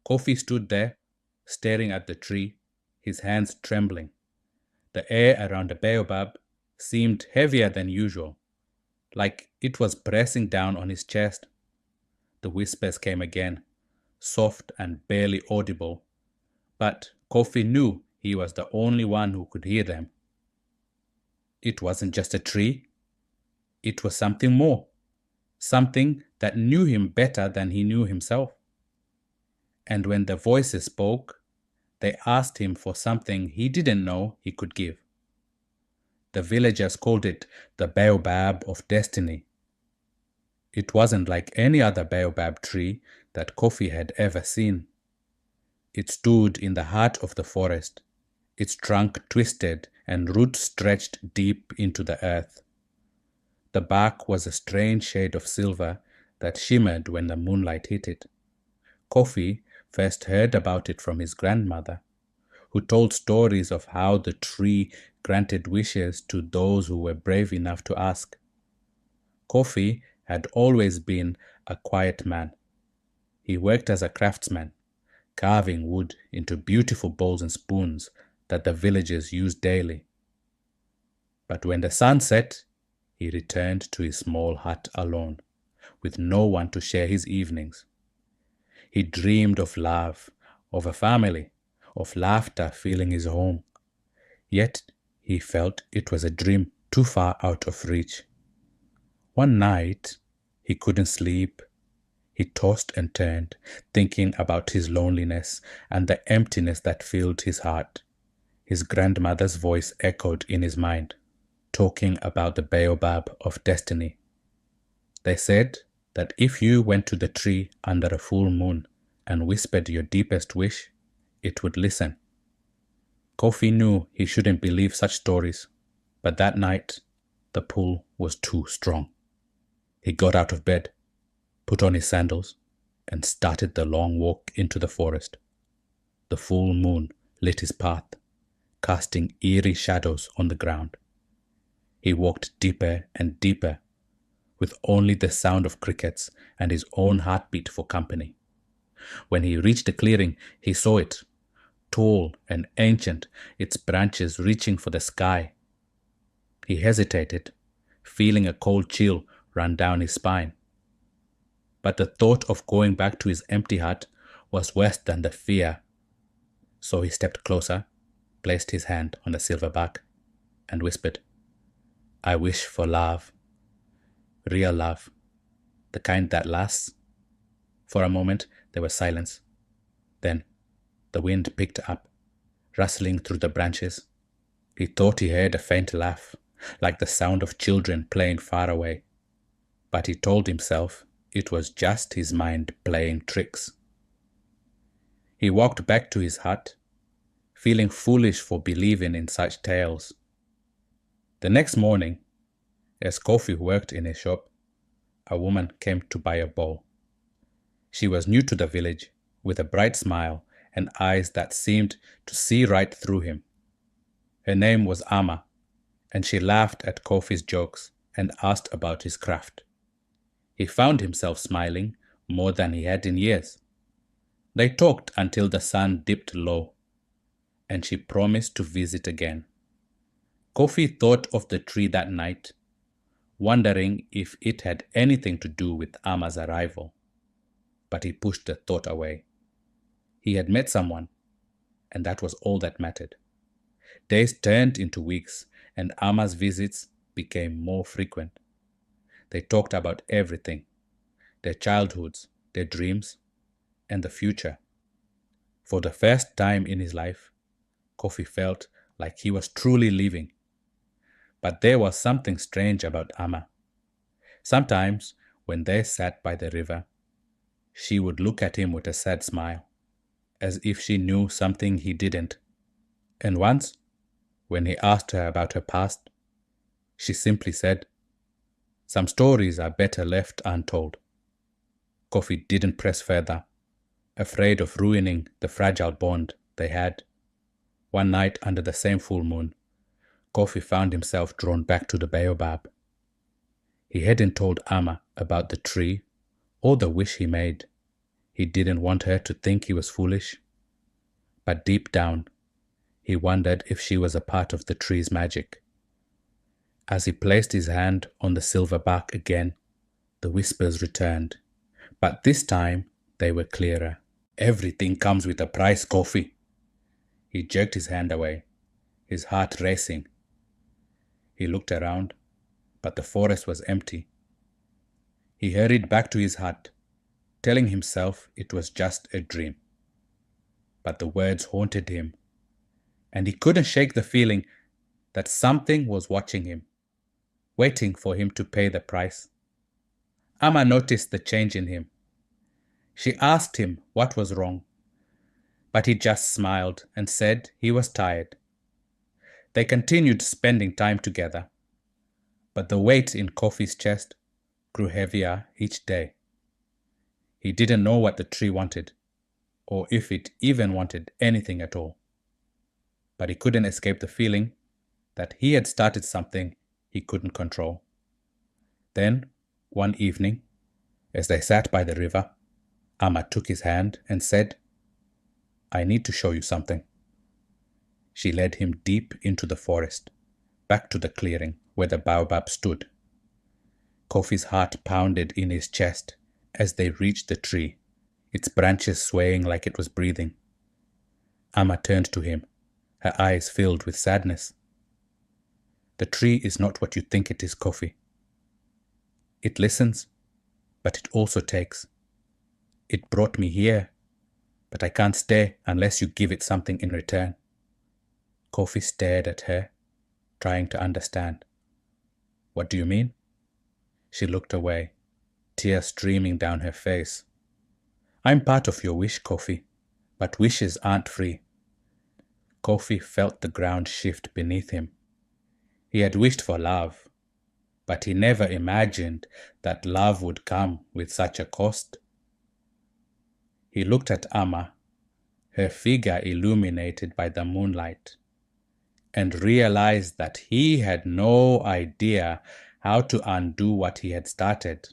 Kofi stood there, staring at the tree, his hands trembling. The air around the baobab seemed heavier than usual, like it was pressing down on his chest. The whispers came again, soft and barely audible, but Kofi knew he was the only one who could hear them. It wasn't just a tree, it was something more, something that knew him better than he knew himself. And when the voices spoke, they asked him for something he didn't know he could give. The villagers called it the baobab of destiny. It wasn't like any other baobab tree that Kofi had ever seen. It stood in the heart of the forest, its trunk twisted and roots stretched deep into the earth. The bark was a strange shade of silver that shimmered when the moonlight hit it. Kofi first heard about it from his grandmother, who told stories of how the tree granted wishes to those who were brave enough to ask. Kofi had always been a quiet man. He worked as a craftsman, carving wood into beautiful bowls and spoons that the villagers used daily. But when the sun set, he returned to his small hut alone, with no one to share his evenings. He dreamed of love, of a family, of laughter filling his home. Yet he felt it was a dream too far out of reach. One night, he couldn't sleep. He tossed and turned, thinking about his loneliness and the emptiness that filled his heart. His grandmother's voice echoed in his mind, talking about the baobab of destiny. They said that if you went to the tree under a full moon and whispered your deepest wish, it would listen. Kofi knew he shouldn't believe such stories, but that night, the pull was too strong. He got out of bed, put on his sandals, and started the long walk into the forest. The full moon lit his path, casting eerie shadows on the ground. He walked deeper and deeper, with only the sound of crickets and his own heartbeat for company. When he reached the clearing, he saw it, tall and ancient, its branches reaching for the sky. He hesitated, feeling a cold chill run down his spine. But the thought of going back to his empty hut was worse than the fear. So he stepped closer, placed his hand on the silver bark, and whispered, "I wish for love. Real love. The kind that lasts." For a moment, there was silence. Then, the wind picked up, rustling through the branches. He thought he heard a faint laugh, like the sound of children playing far away. But he told himself it was just his mind playing tricks. He walked back to his hut, feeling foolish for believing in such tales. The next morning, as Kofi worked in a shop, a woman came to buy a bowl. She was new to the village, with a bright smile and eyes that seemed to see right through him. Her name was Ama, and she laughed at Kofi's jokes and asked about his craft. He found himself smiling more than he had in years. They talked until the sun dipped low, and she promised to visit again. Kofi thought of the tree that night, wondering if it had anything to do with Ama's arrival. But he pushed the thought away. He had met someone, and that was all that mattered. Days turned into weeks, and Ama's visits became more frequent. They talked about everything, their childhoods, their dreams, and the future. For the first time in his life, Kofi felt like he was truly living. But there was something strange about Ama. Sometimes, when they sat by the river, she would look at him with a sad smile, as if she knew something he didn't. And once, when he asked her about her past, she simply said, "Some stories are better left untold." Kofi didn't press further, afraid of ruining the fragile bond they had. One night under the same full moon, Kofi found himself drawn back to the baobab. He hadn't told Ama about the tree or the wish he made. He didn't want her to think he was foolish, but deep down, he wondered if she was a part of the tree's magic. As he placed his hand on the silver bark again, the whispers returned, but this time they were clearer. Everything comes with a price, Kofi. He jerked his hand away, his heart racing. He looked around, but the forest was empty. He hurried back to his hut, telling himself it was just a dream. But the words haunted him, and he couldn't shake the feeling that something was watching him, waiting for him to pay the price. Ama noticed the change in him. She asked him what was wrong, but he just smiled and said he was tired. They continued spending time together, but the weight in Kofi's chest grew heavier each day. He didn't know what the tree wanted, or if it even wanted anything at all. But he couldn't escape the feeling that he had started something he couldn't control. Then, one evening, as they sat by the river, Ama took his hand and said, "I need to show you something." She led him deep into the forest, back to the clearing where the baobab stood. Kofi's heart pounded in his chest as they reached the tree, its branches swaying like it was breathing. Ama turned to him, her eyes filled with sadness. "The tree is not what you think it is, Kofi. It listens, but it also takes. It brought me here, but I can't stay unless you give it something in return." Kofi stared at her, trying to understand. "What do you mean?" She looked away, tears streaming down her face. "I'm part of your wish, Kofi, but wishes aren't free." Kofi felt the ground shift beneath him. He had wished for love, but he never imagined that love would come with such a cost. He looked at Ama, her figure illuminated by the moonlight, and realized that he had no idea how to undo what he had started.